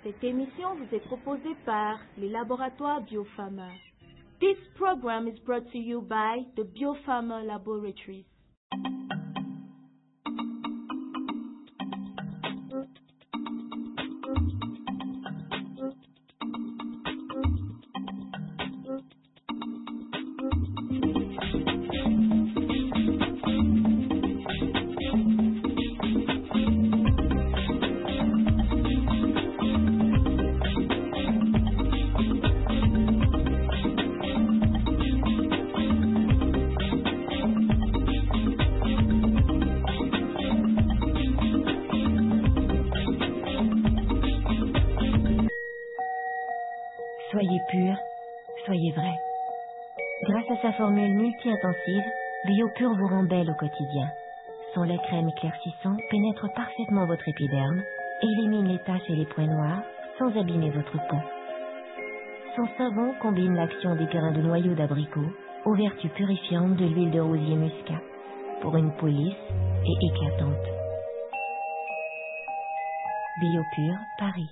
Cette émission vous est proposée par les laboratoires Biopharma. This program is brought to you by the Biopharma Laboratories. Soyez pur, soyez vrai. Grâce à sa formule multi-intensive, BioPure vous rend belle au quotidien. Son lait crème éclaircissant pénètre parfaitement votre épiderme et élimine les taches et les points noirs sans abîmer votre peau. Son savon combine l'action des grains de noyau d'abricot aux vertus purifiantes de l'huile de rosier muscat pour une peau lisse et éclatante. BioPure, Paris.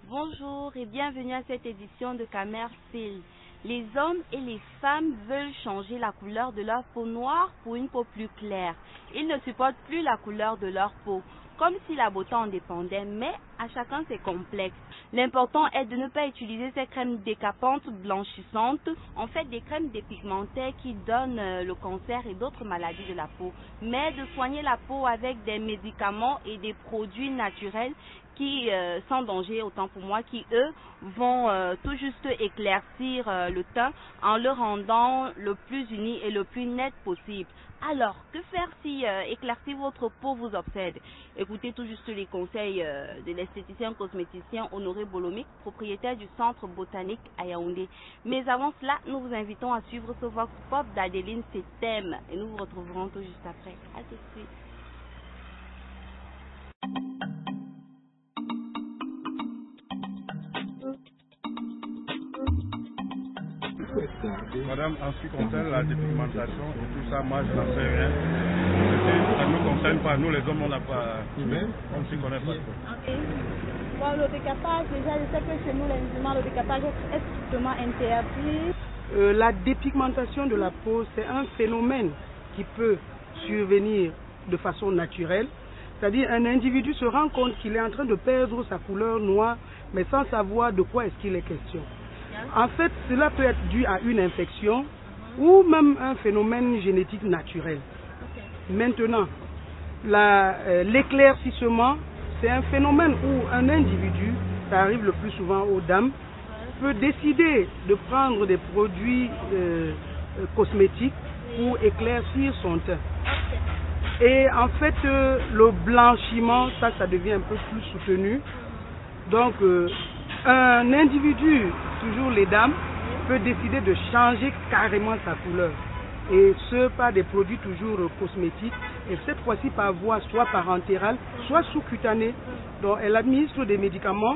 Bonjour et bienvenue à cette édition de Camer Style. Les hommes et les femmes veulent changer la couleur de leur peau noire pour une peau plus claire. Ils ne supportent plus la couleur de leur peau, comme si la beauté en dépendait, mais à chacun ses complexes. L'important est de ne pas utiliser ces crèmes décapantes, blanchissantes, en fait des crèmes dépigmentées qui donnent le cancer et d'autres maladies de la peau, mais de soigner la peau avec des médicaments et des produits naturels qui, sans danger autant pour moi, qui eux vont tout juste éclaircir le teint en le rendant le plus uni et le plus net possible. Alors, que faire si éclaircir votre peau vous obsède? Écoutez tout juste les conseils de l'esthéticien cosméticien Honoré Bolomic, propriétaire du Centre Botanique à Yaoundé. Mais avant cela, nous vous invitons à suivre ce Vox Pop d'Adeline Setem et nous vous retrouverons tout juste après. À tout de suite. Madame, en ce qui concerne la dépigmentation et tout ça, moi je n'en sais rien. Ça ne nous concerne pas. Nous les hommes, on n'a pas. On ne s'y connaît pas. Ok. Bon, le décapage, déjà, je sais que chez nous, les musulmans, le décapage est strictement interdit. La dépigmentation de la peau, c'est un phénomène qui peut survenir de façon naturelle. C'est-à-dire un individu se rend compte qu'il est en train de perdre sa couleur noire, mais sans savoir de quoi est-ce qu'il est question. En fait, cela peut être dû à une infection ou même un phénomène génétique naturel. Maintenant, l'éclaircissement, c'est un phénomène où un individu, ça arrive le plus souvent aux dames, peut décider de prendre des produits cosmétiques pour éclaircir son teint. Et en fait, le blanchiment, ça devient un peu plus soutenu. Donc, un individu, toujours les dames, peut décider de changer carrément sa couleur. Et ce, par des produits toujours cosmétiques. Et cette fois-ci par voie soit parentérale, soit sous-cutanée. Donc elle administre des médicaments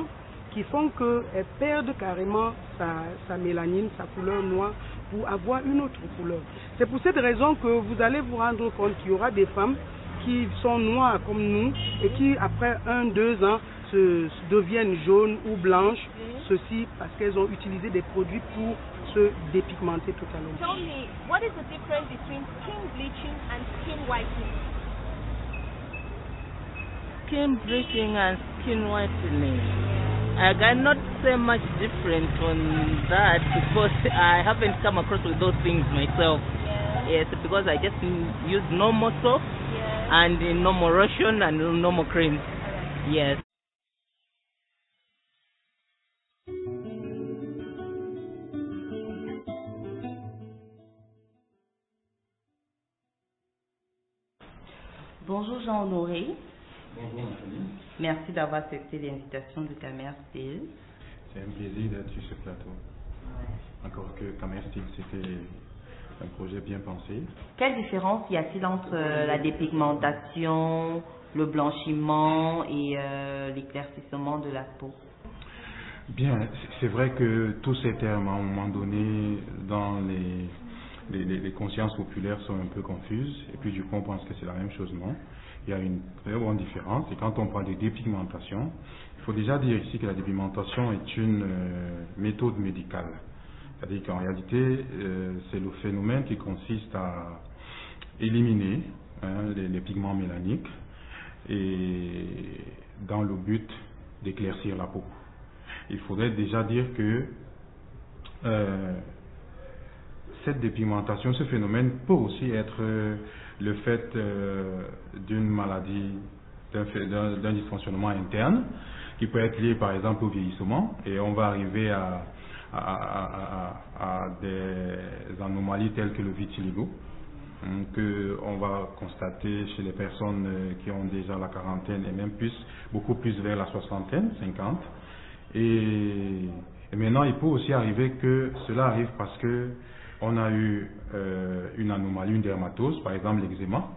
qui font qu'elle perde carrément sa mélanine, sa couleur noire, pour avoir une autre couleur. C'est pour cette raison que vous allez vous rendre compte qu'il y aura des femmes qui sont noires comme nous et qui, après 1-2 ans, deviennent jaunes ou blanches, ceci parce qu'elles ont utilisé des produits pour se dépigmenter totalement. Tell me, what is the difference between skin bleaching and skin whitening? Skin bleaching and skin whitening. I cannot say much different on that because I haven't come across with those things myself. Yes, because I just use normal soap and normal lotion and normal creams. Yes. Bonjour Jean-Honoré. Bonjour Nathalie. Merci d'avoir accepté l'invitation de Camer Style. C'est un plaisir d'être sur ce plateau. Encore que Camer Style, c'était un projet bien pensé. Quelle différence y a-t-il entre la dépigmentation, le blanchiment et l'éclaircissement de la peau? Bien, c'est vrai que tous ces termes, à un moment donné, dans les consciences populaires sont un peu confuses, et puis du coup on pense que c'est la même chose, non? il y a une très grande différence. Et quand on parle de dépigmentation, il faut déjà dire ici que la dépigmentation est une méthode médicale. C'est-à-dire qu'en réalité, c'est le phénomène qui consiste à éliminer les pigments mélaniques et dans le but d'éclaircir la peau. Il faudrait déjà dire que cette dépigmentation, ce phénomène peut aussi être le fait d'une maladie, d'un dysfonctionnement interne qui peut être lié par exemple au vieillissement, et on va arriver à des anomalies telles que le vitiligo, qu'on va constater chez les personnes qui ont déjà la quarantaine et même plus, beaucoup plus vers la soixantaine, 50. Et maintenant, il peut aussi arriver que cela arrive parce que on a eu une anomalie, une dermatose, par exemple l'eczéma.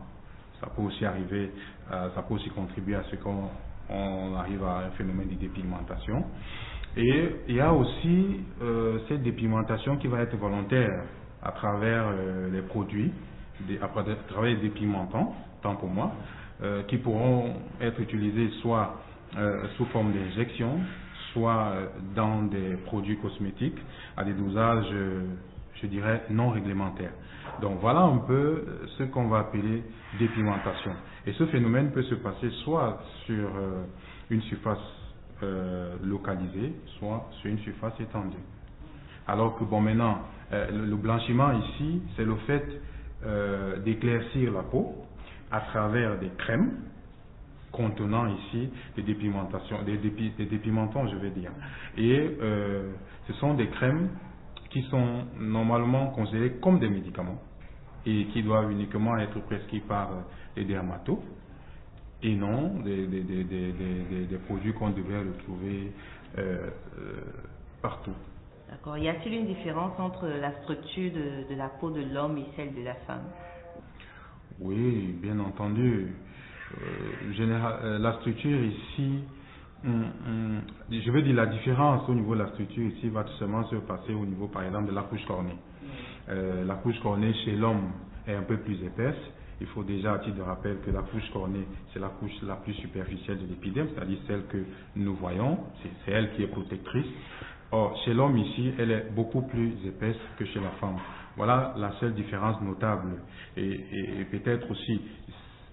Ça peut aussi arriver, ça peut aussi contribuer à ce qu'on arrive à un phénomène de dépigmentation. Et il y a aussi cette dépigmentation qui va être volontaire à travers les produits, à travers des dépigmentants, tant pour moi, qui pourront être utilisés soit sous forme d'injection, soit dans des produits cosmétiques à des dosages, je dirais, non réglementaires. Donc voilà un peu ce qu'on va appeler dépigmentation. Et ce phénomène peut se passer soit sur une surface localisée, soit sur une surface étendue. Alors que bon, maintenant, le blanchiment ici, c'est le fait d'éclaircir la peau à travers des crèmes contenant ici des dépigmentations, des dépigmentants, je vais dire. Et ce sont des crèmes qui sont normalement considérées comme des médicaments et qui doivent uniquement être prescrits par les dermatos et non des produits qu'on devrait retrouver partout. D'accord. Y a-t-il une différence entre la structure de la peau de l'homme et celle de la femme? Oui, bien entendu. La structure ici, je veux dire la différence au niveau de la structure ici va tout simplement se passer au niveau par exemple de la couche cornée. La couche cornée chez l'homme est un peu plus épaisse. Il faut déjà à titre de rappel que la couche cornée c'est la couche la plus superficielle de l'épiderme, c'est-à-dire celle que nous voyons, c'est elle qui est protectrice. Or chez l'homme ici elle est beaucoup plus épaisse que chez la femme. Voilà la seule différence notable et peut-être aussi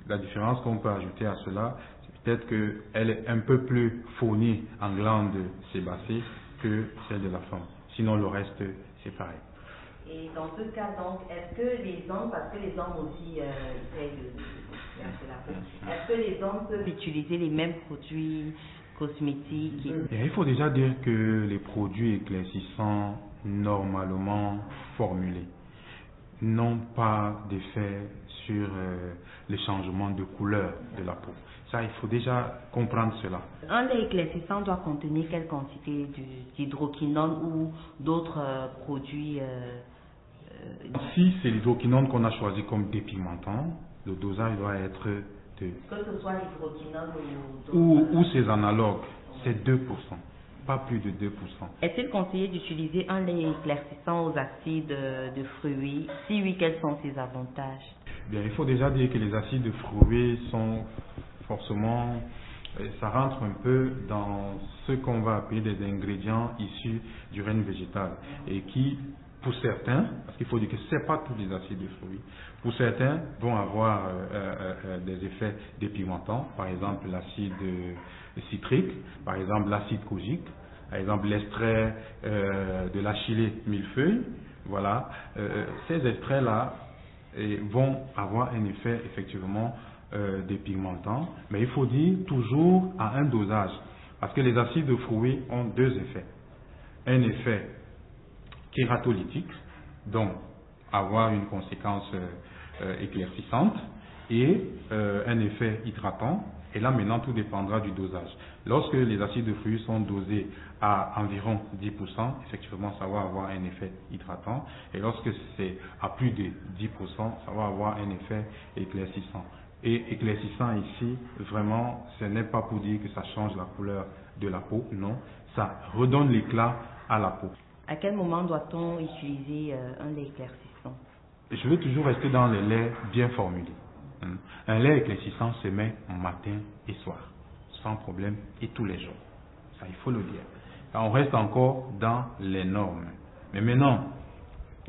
la différence qu'on peut ajouter à cela, c'est peut-être qu'elle est un peu plus fournie en glandes sébacées que celle de la femme. Sinon, le reste, c'est pareil. Et dans ce cas, donc, est-ce que les hommes, parce que les hommes aussi essayent de la peau, est-ce que les hommes peuvent utiliser les mêmes produits cosmétiques? Et il faut déjà dire que les produits éclaircissants normalement formulés n'ont pas d'effet sur le changement de couleur de la peau. Ça, il faut déjà comprendre cela. Un lait éclaircissant doit contenir quelle quantité d'hydroquinone ou d'autres produits Si c'est l'hydroquinone qu'on a choisi comme dépigmentant, le dosage doit être de... Que ce soit l'hydroquinone ou ses analogues, c'est 2%. Pas plus de 2%. Est-il conseillé d'utiliser un lait éclaircissant aux acides de fruits? Si oui, quels sont ses avantages? Bien, il faut déjà dire que les acides de fruits sont forcément, ça rentre un peu dans ce qu'on va appeler des ingrédients issus du règne végétal et qui, pour certains, parce qu'il faut dire que ce n'est pas tous les acides de fruits, pour certains vont avoir des effets dépigmentants, par exemple l'acide citrique, par exemple l'acide kojique, par exemple l'extrait de l'achillée millefeuille. Voilà, ces extraits-là vont avoir un effet effectivement dépigmentant, mais il faut dire toujours à un dosage, parce que les acides de fruits ont deux effets. Un effet kératolytique, donc avoir une conséquence éclaircissante, et un effet hydratant. Et là maintenant tout dépendra du dosage. Lorsque les acides de fruits sont dosés à environ 10%, effectivement ça va avoir un effet hydratant. Et lorsque c'est à plus de 10%, ça va avoir un effet éclaircissant. Et éclaircissant ici, vraiment, ce n'est pas pour dire que ça change la couleur de la peau, non, ça redonne l'éclat à la peau. À quel moment doit-on utiliser un lait éclaircissant? Je veux toujours rester dans les laits bien formulés. Un lait éclaircissant se met matin et soir, sans problème, et tous les jours. Ça, il faut le dire. On reste encore dans les normes. Mais maintenant,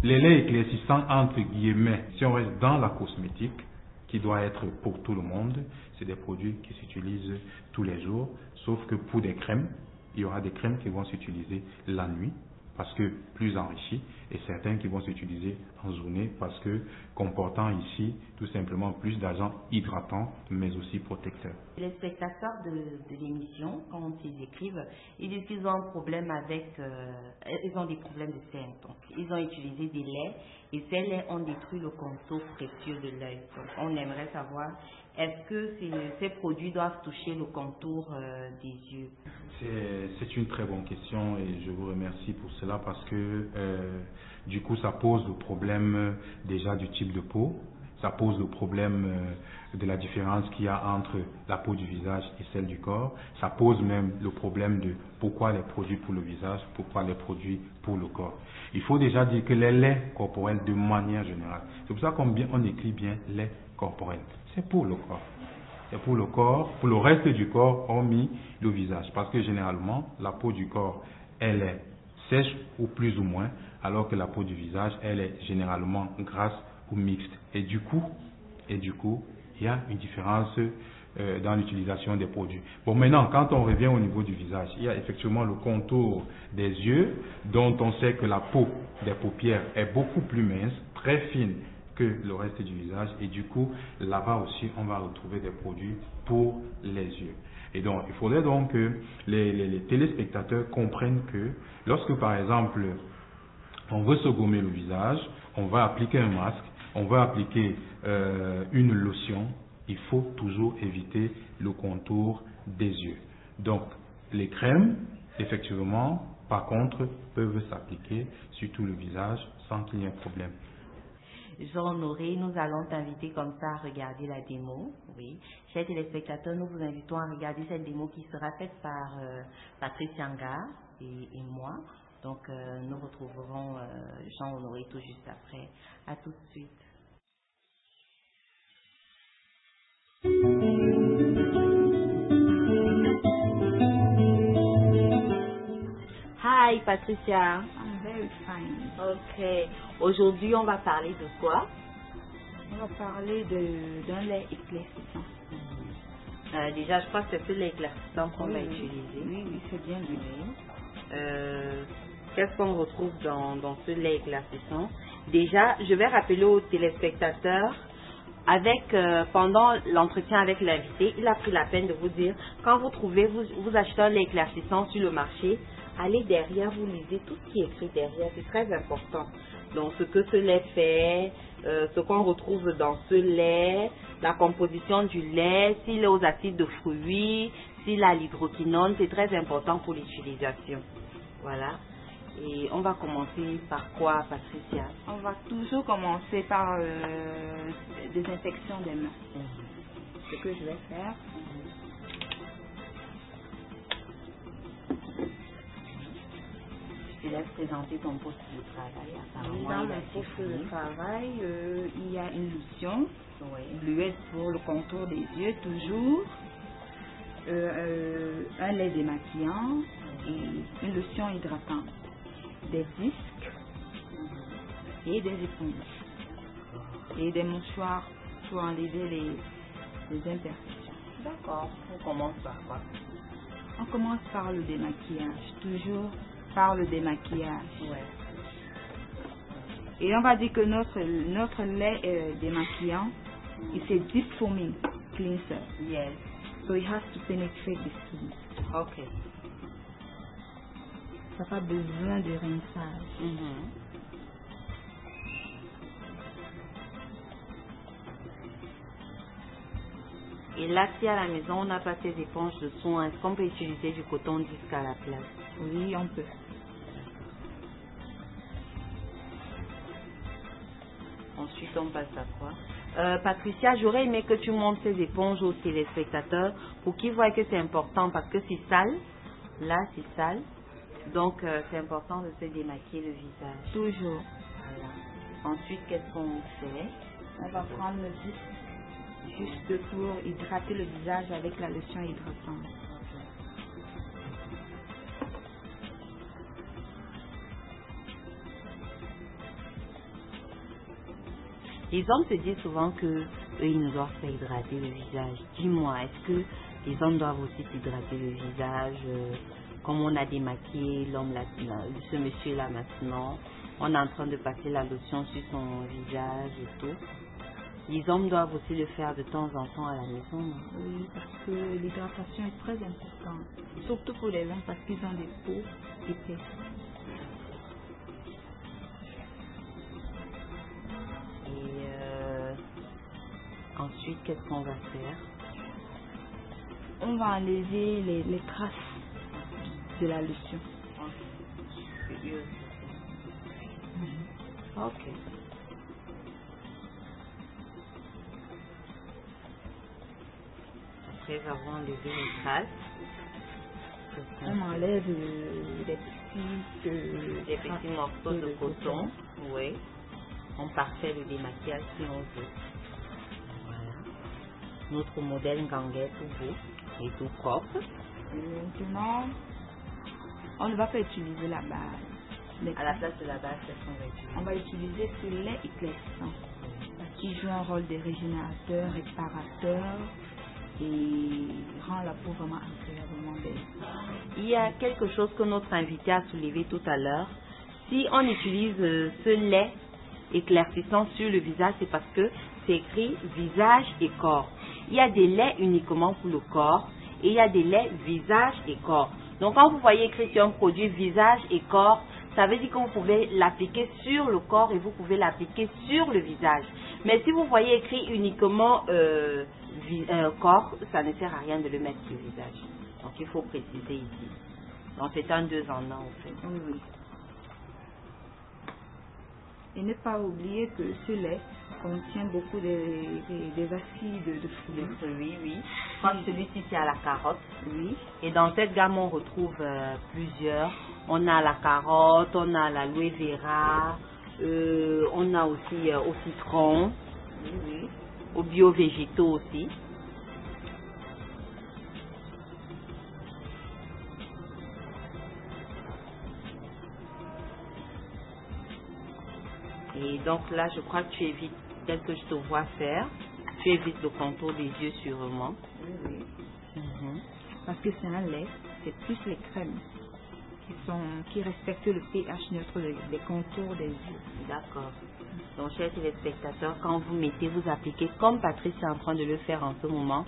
les laits éclaircissants, entre guillemets, si on reste dans la cosmétique, qui doit être pour tout le monde, c'est des produits qui s'utilisent tous les jours, sauf que pour des crèmes, il y aura des crèmes qui vont s'utiliser la nuit, parce que plus enrichies, et certains qui vont s'utiliser en journée, parce que comportant ici tout simplement plus d'agents hydratants, mais aussi protecteurs. Les spectateurs de l'émission, quand ils écrivent, ils disent qu'ils ont un problème avec, ils ont des problèmes de cernes. Donc, ils ont utilisé des laits, et ces laits ont détruit le contour précieux de l'œil. Donc, on aimerait savoir, est-ce que ces produits doivent toucher le contour des yeux? C'est une très bonne question et je vous remercie pour cela parce que du coup ça pose le problème déjà du type de peau, ça pose le problème de la différence qu'il y a entre la peau du visage et celle du corps, ça pose même le problème de pourquoi les produits pour le visage, pourquoi les produits pour le corps. Il faut déjà dire que les laits corporels de manière générale, c'est pour ça qu'on écrit bien lait corporel, c'est pour le corps. Et pour le corps, pour le reste du corps, hormis le visage. Parce que généralement, la peau du corps, elle est sèche ou plus ou moins, alors que la peau du visage, elle est généralement grasse ou mixte. Et du coup, il y a une différence dans l'utilisation des produits. Bon, maintenant, quand on revient au niveau du visage, il y a effectivement le contour des yeux, dont on sait que la peau des paupières est beaucoup plus mince, très fine, que le reste du visage, et du coup là-bas aussi on va retrouver des produits pour les yeux. Et donc il faudrait donc que les téléspectateurs comprennent que lorsque par exemple on veut se gommer le visage, on va appliquer un masque, on va appliquer une lotion, il faut toujours éviter le contour des yeux. Donc les crèmes effectivement par contre peuvent s'appliquer sur tout le visage sans qu'il y ait un problème. Jean-Honoré, nous allons t'inviter comme ça à regarder la démo. Oui. Chers téléspectateurs, nous vous invitons à regarder cette démo qui sera faite par Patrice Yanga et moi. Donc, nous retrouverons Jean-Honoré tout juste après. À tout de suite. Hi, Patricia. I'm very fine. Ok. Aujourd'hui, on va parler de quoi? On va parler d'un lait éclaircissant. Déjà, je crois que c'est ce lait éclaircissant qu'on va utiliser. Oui, c'est bien lui. Qu'est-ce qu'on retrouve dans ce lait éclaircissant? Déjà, je vais rappeler aux téléspectateurs, pendant l'entretien avec l'invité, il a pris la peine de vous dire, quand vous achetez un lait éclaircissant sur le marché, allez derrière, vous lisez tout ce qui est écrit derrière, c'est très important. Donc, ce que ce lait fait, ce qu'on retrouve dans ce lait, la composition du lait, s'il est aux acides de fruits, s'il a l'hydroquinone, c'est très important pour l'utilisation. Voilà. Et on va commencer par quoi, Patricia? On va toujours commencer par désinfection des mains. Ce que je vais faire. Je te laisse présenter ton poste de travail. Dans mon poste de travail, il y a une lotion, bluette pour le contour des yeux toujours, un lait démaquillant et une lotion hydratante, des disques et des éponges et des mouchoirs pour enlever les imperfections. D'accord. On commence par quoi? On commence par le démaquillage, toujours par le démaquillage. Ouais. Et on va dire que notre lait démaquillant, c'est deep foaming cleanser. Yes. So it has to penetrate the skin. Ok. Ça n'a pas besoin de rinçage. Et là, si à la maison on n'a pas ces éponges de soins, est-ce qu'on peut utiliser du coton disque à la place? Oui, on peut. Ensuite, on passe à quoi? Patricia, j'aurais aimé que tu montres ces éponges aux téléspectateurs pour qu'ils voient que c'est important parce que c'est sale. Là, c'est sale. Donc, c'est important de se démaquiller le visage. Toujours. Voilà. Ensuite, qu'est-ce qu'on fait? On va prendre le disque. juste pour hydrater le visage avec la lotion hydratante. Les hommes se disent souvent que eux, ils ne doivent pas hydrater le visage. Dis-moi, est-ce que les hommes doivent aussi s'hydrater le visage comme on a démaquillé l'homme là, ce monsieur-là maintenant, on est en train de passer la lotion sur son visage et tout. Les hommes doivent aussi le faire de temps en temps à la maison, non? Oui, parce que l'hydratation est très importante, surtout pour les hommes parce qu'ils ont des peaux épaisses. Et ensuite, qu'est-ce qu'on va faire? On va enlever les traces de la lotion. Ok. Après avoir enlevé les traces, on enlève des petits morceaux de coton. Oui. On parfait le démaquillage si on veut. Voilà. Notre modèle ganguet tout beau et tout propre. Maintenant, on ne va pas utiliser la base. À la place de la base, qu'est-ce qu'on va utiliser? On va utiliser ce lait éclaircissant qui joue un rôle de régénérateur, réparateur et rend la peau vraiment agréablement belle. Il y a quelque chose que notre invité a soulevé tout à l'heure. Si on utilise ce lait éclaircissant sur le visage, c'est parce que c'est écrit visage et corps. Il y a des laits uniquement pour le corps et il y a des laits visage et corps. Donc quand vous voyez écrit sur un produit visage et corps, ça veut dire que vous pouvez l'appliquer sur le corps et vous pouvez l'appliquer sur le visage. Mais si vous voyez écrit uniquement corps, ça ne sert à rien de le mettre sur le visage. Donc il faut préciser ici. Donc c'est un 2 en 1 en fait. Oui, oui. Et ne pas oublier que ce lait contient beaucoup des acides de fruits. Oui. Comme celui-ci, c'est à la carotte. Oui. Et dans cette gamme, on retrouve plusieurs. On a la carotte, on a l'aloe vera, on a aussi au citron, aux bio-végétaux aussi. Et donc là, je crois que tu évites, tel que je te vois faire, tu évites le contour des yeux sûrement. Oui. Parce que c'est un lait, c'est plus les crèmes qui respectent le pH neutre des contours des yeux. D'accord. Donc, chers téléspectateurs, quand vous mettez, vous appliquez comme Patrice est en train de le faire en ce moment.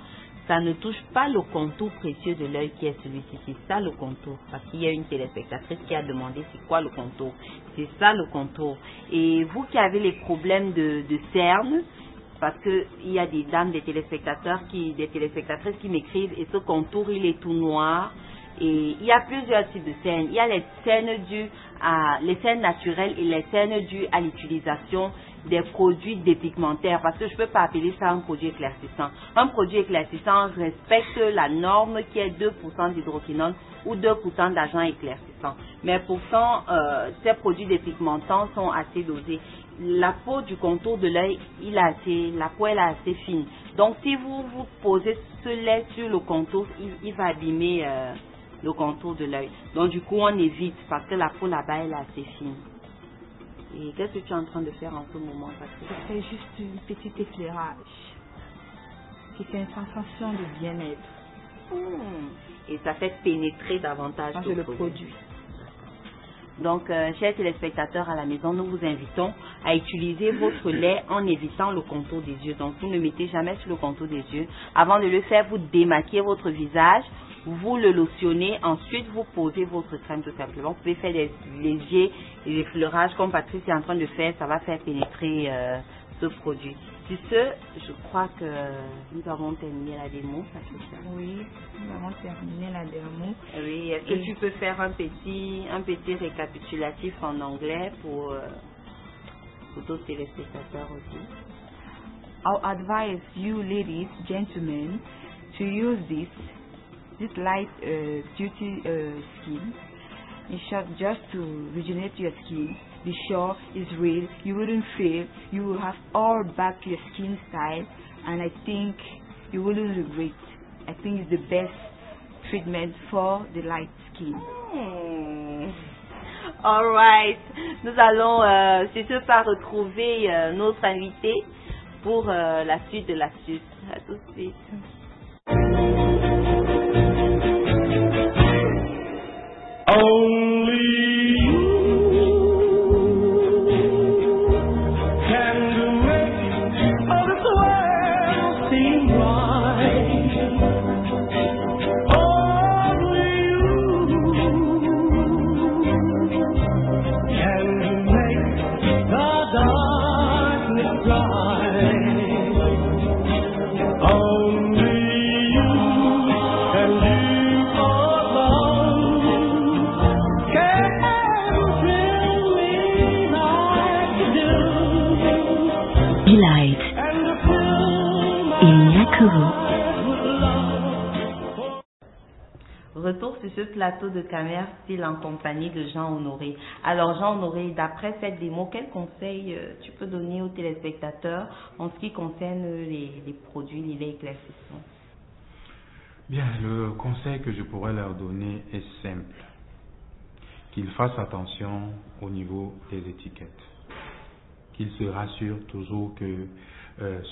Ça ne touche pas le contour précieux de l'œil qui est celui-ci. C'est ça le contour. Parce qu'il y a une téléspectatrice qui a demandé c'est quoi le contour. C'est ça le contour. Et vous qui avez les problèmes de cernes, parce qu'il y a des dames, des téléspectateurs, des téléspectatrices qui m'écrivent et ce contour il est tout noir. Et il y a plusieurs types de cernes. Il y a les cernes dues les cernes naturelles et les cernes dues à l'utilisation des produits dépigmentaires, parce que je ne peux pas appeler ça un produit éclaircissant. Un produit éclaircissant respecte la norme qui est 2% d'hydroquinone ou 2% d'agent éclaircissant. Mais pourtant, ces produits dépigmentants sont assez dosés. La peau du contour de l'œil, la peau elle est assez fine. Donc si vous posez ce lait sur le contour, il va abîmer le contour de l'œil. Donc du coup on évite parce que la peau là-bas elle est assez fine. Et qu'est-ce que tu es en train de faire en ce moment, Patrick? Je fais juste une petite éclairage. C'est une sensation de bien-être. Et ça fait pénétrer davantage le produit. Donc, chers téléspectateurs à la maison, nous vous invitons à utiliser votre lait en évitant le contour des yeux. Donc, vous ne mettez jamais sur le contour des yeux. Avant de le faire, vous démaquillez votre visage, vous le lotionnez, ensuite vous posez votre crème tout simplement. Vous pouvez faire des légers effleurages comme Patrice est en train de faire, ça va faire pénétrer ce produit. Sur ce, je crois que nous avons terminé la démo, Patricia. Oui, nous avons terminé la démo. Oui, est-ce que tu peux faire un petit récapitulatif en anglais pour d'autres téléspectateurs aussi? I'll advise you ladies, gentlemen, to use this light duty skin. In short, just to rejuvenate your skin. Be sure it's real. You wouldn't feel. You will have all back to your skin style and I think you wouldn't regret. I think it's the best treatment for the light skin. Alright, nous allons c'est sûr pas retrouver notre invité pour la suite de l'astuce. À tout de suite. Retour sur ce plateau de Camer Style en compagnie de Jean Honoré. Alors Jean Honoré, d'après cette démo, quel conseil tu peux donner aux téléspectateurs en ce qui concerne les produits, les laits éclaircissants? Bien, le conseil que je pourrais leur donner est simple. Qu'ils fassent attention au niveau des étiquettes. Qu'ils se rassurent toujours que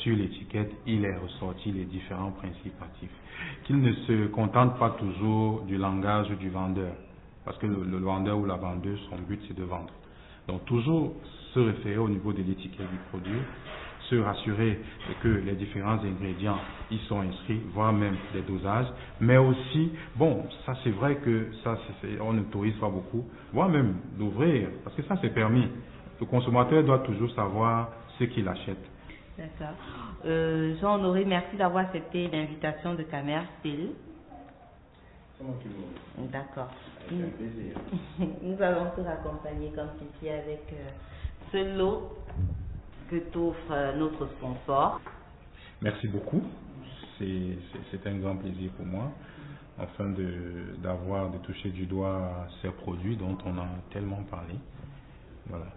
sur l'étiquette, il est ressorti les différents principes actifs. Qu'ils ne se contentent pas toujours du langage du vendeur, parce que le vendeur ou la vendeuse, son but c'est de vendre. Donc toujours se référer au niveau de l'étiquette du produit, se rassurer que les différents ingrédients y sont inscrits, voire même des dosages, mais aussi, bon, ça c'est vrai que ça on n'autorise pas beaucoup, voire même d'ouvrir, parce que ça c'est permis. Le consommateur doit toujours savoir ce qu'il achète. D'accord. Jean Honoré, merci d'avoir accepté l'invitation de Camer Style. D'accord. Avec un plaisir. Nous allons te raccompagner comme ceci avec ce lot que t'offre notre sponsor. Merci beaucoup. C'est un grand plaisir pour moi, afin de toucher du doigt ces produits dont on a tellement parlé. Voilà.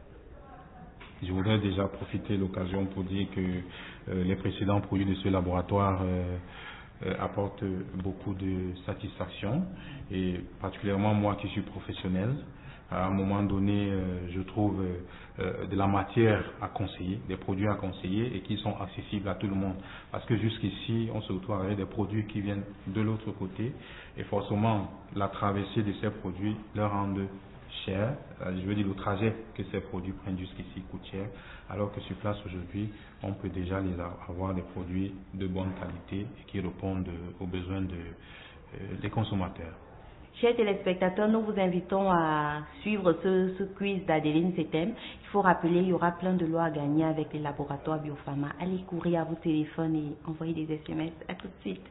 Je voudrais déjà profiter de l'occasion pour dire que les précédents produits de ce laboratoire apportent beaucoup de satisfaction, et particulièrement moi qui suis professionnel, à un moment donné, je trouve de la matière à conseiller, des produits à conseiller et qui sont accessibles à tout le monde. Parce que jusqu'ici, on se retrouve avec des produits qui viennent de l'autre côté, et forcément, la traversée de ces produits leur rend cher, je veux dire le trajet que ces produits prennent jusqu'ici coûte cher, alors que sur place aujourd'hui, on peut déjà avoir des produits de bonne qualité et qui répondent aux besoins des consommateurs. Chers téléspectateurs, nous vous invitons à suivre ce quiz d'Adeline Setem. Il faut rappeler, il y aura plein de lots à gagner avec les laboratoires Biopharma. Allez courir à vos téléphones et envoyez des SMS. À tout de suite.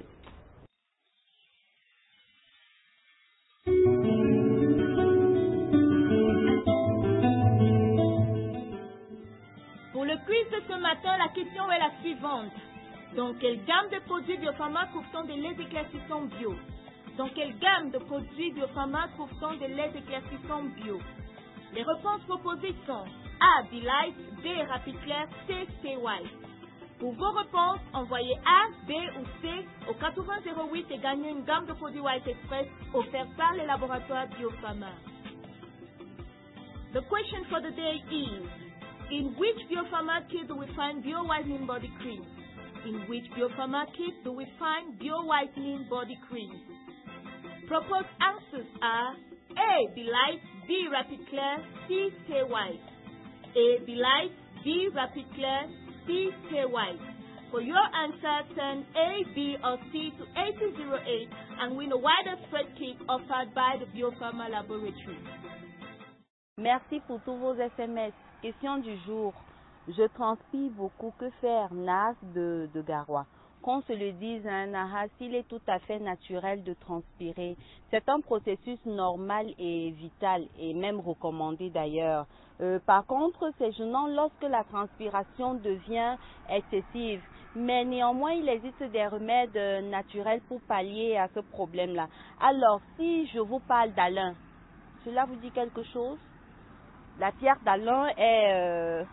Pour le quiz de ce matin, la question est la suivante. Dans quelle gamme de produits Biopharma trouve-t-on des laits éclaircissants bio? Dans quelle gamme de produits Biopharma trouve-t-on des laits éclaircissants bio? Les réponses proposées sont A. Delight, B. Rapid Clair, C. Stay White. Pour vos réponses, envoyez A, B ou C au 8008 et gagnez une gamme de produits White Express offerte par les laboratoires Biopharma. The question for the day is: in which Biopharma kit do we find Bio Whitening Body Cream? In which Biopharma kit do we find Bio Whitening Body Cream? Proposed answers are A. Delight, B. Rapid Clair, C. Stay White. A. Delight, B. Rapid Clair, C. Stay White. For your answer, send A, B, or C to 8008 and win a wider spread kit offered by the Biopharma Laboratory. Merci pour tous vos SMS. Question du jour. Je transpire beaucoup. Que faire? Nas de Garoua. Qu'on se le dise, Nahas, il est tout à fait naturel de transpirer. C'est un processus normal et vital, et même recommandé d'ailleurs. Par contre, c'est gênant lorsque la transpiration devient excessive. Mais néanmoins, il existe des remèdes naturels pour pallier à ce problème-là. Alors, si je vous parle d'Alain, cela vous dit quelque chose? La pierre d'Alain est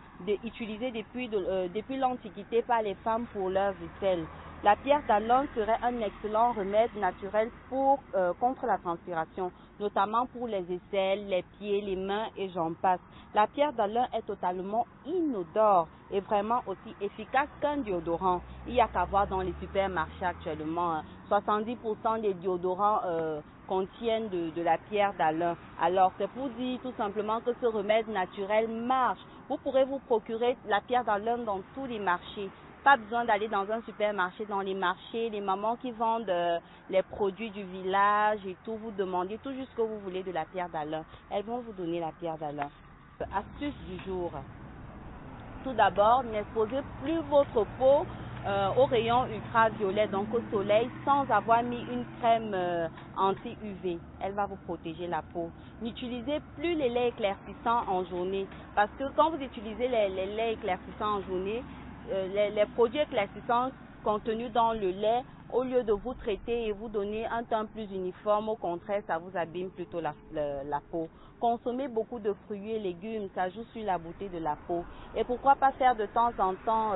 utilisée depuis l'Antiquité par les femmes pour leurs aisselles. La pierre d'Alain serait un excellent remède naturel contre la transpiration, notamment pour les aisselles, les pieds, les mains et j'en passe. La pierre d'Alain est totalement inodore et vraiment aussi efficace qu'un déodorant. Il n'y a qu'à voir dans les supermarchés actuellement, 70% des déodorants contiennent de la pierre d'Alain. Alors c'est pour dire tout simplement que ce remède naturel marche. Vous pourrez vous procurer la pierre d'Alain dans tous les marchés. Pas besoin d'aller dans un supermarché, dans les marchés, les mamans qui vendent les produits du village et tout, vous demandez tout juste ce que vous voulez de la pierre d'Alain. Elles vont vous donner la pierre d'Alain. Astuce du jour. Tout d'abord, n'exposez plus votre peau aux rayons ultraviolets, donc au soleil, sans avoir mis une crème anti-UV. Elle va vous protéger la peau. N'utilisez plus les laits éclaircissants en journée, parce que quand vous utilisez les laits éclaircissants en journée, les produits éclaircissants contenus dans le lait, au lieu de vous traiter et vous donner un teint plus uniforme, au contraire, ça vous abîme plutôt la peau. Consommez beaucoup de fruits et légumes, ça joue sur la beauté de la peau. Et pourquoi pas faire de temps en temps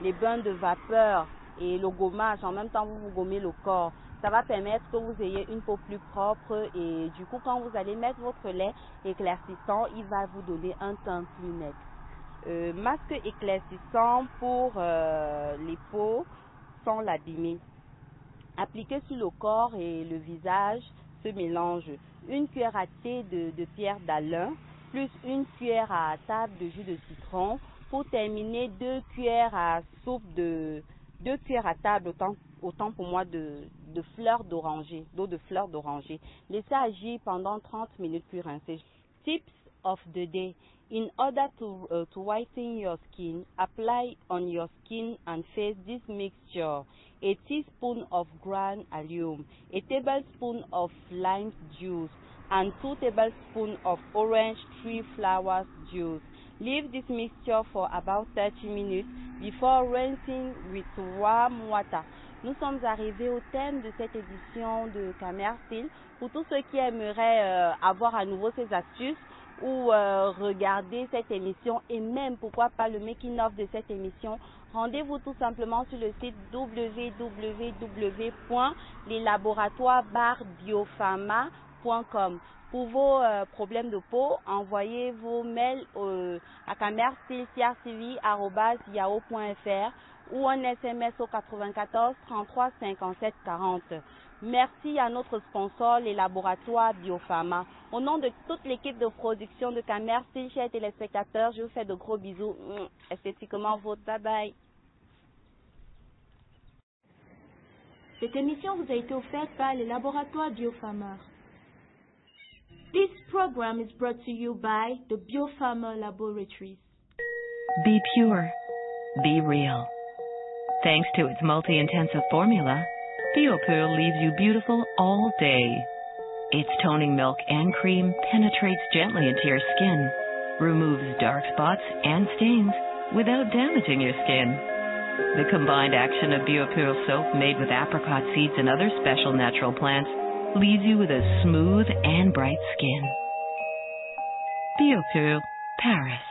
les bains de vapeur et le gommage, en même temps vous gommez le corps. Ça va permettre que vous ayez une peau plus propre et du coup quand vous allez mettre votre lait éclaircissant, il va vous donner un teint plus net. Masque éclaircissant pour les peaux sans l'abîmer. Appliquez sur le corps et le visage ce mélange. Une cuillère à thé de pierre d'Alain plus une cuillère à table de jus de citron. Pour terminer, 2 cuillères à soupe 2 cuillères à table autant pour moi de fleurs d'oranger, d'eau de fleurs d'oranger. Laissez agir pendant 30 minutes puis rincer. Tips of the day. In order to whiten your skin, apply on your skin and face this mixture: a teaspoon of ground allium, a tablespoon of lime juice, and 2 tablespoons of orange tree flowers juice. Leave this mixture for about 30 minutes before rinsing with warm water. Nous sommes arrivés au thème de cette édition de Camersil. Pour tous ceux qui aimeraient avoir à nouveau ces astuces ou regarder cette émission et même pourquoi pas le making of de cette émission, rendez-vous tout simplement sur le site www.leslaboratoires-biopharma.com. Pour vos problèmes de peau, envoyez vos mails à camersilcrcv@yahoo.fr ou un SMS au 94 33 57 40. Merci à notre sponsor, les laboratoires Biopharma. Au nom de toute l'équipe de production de Camersil, chers téléspectateurs, je vous fais de gros bisous. Esthétiquement vôtre. Bye bye. Cette émission vous a été offerte par les laboratoires Biopharma. This program is brought to you by the Biopharma Laboratories. Be pure. Be real. Thanks to its multi-intensive formula, BioPure leaves you beautiful all day. Its toning milk and cream penetrates gently into your skin, removes dark spots and stains without damaging your skin. The combined action of BioPure soap made with apricot seeds and other special natural plants leaves you with a smooth and bright skin. BioPure, Paris.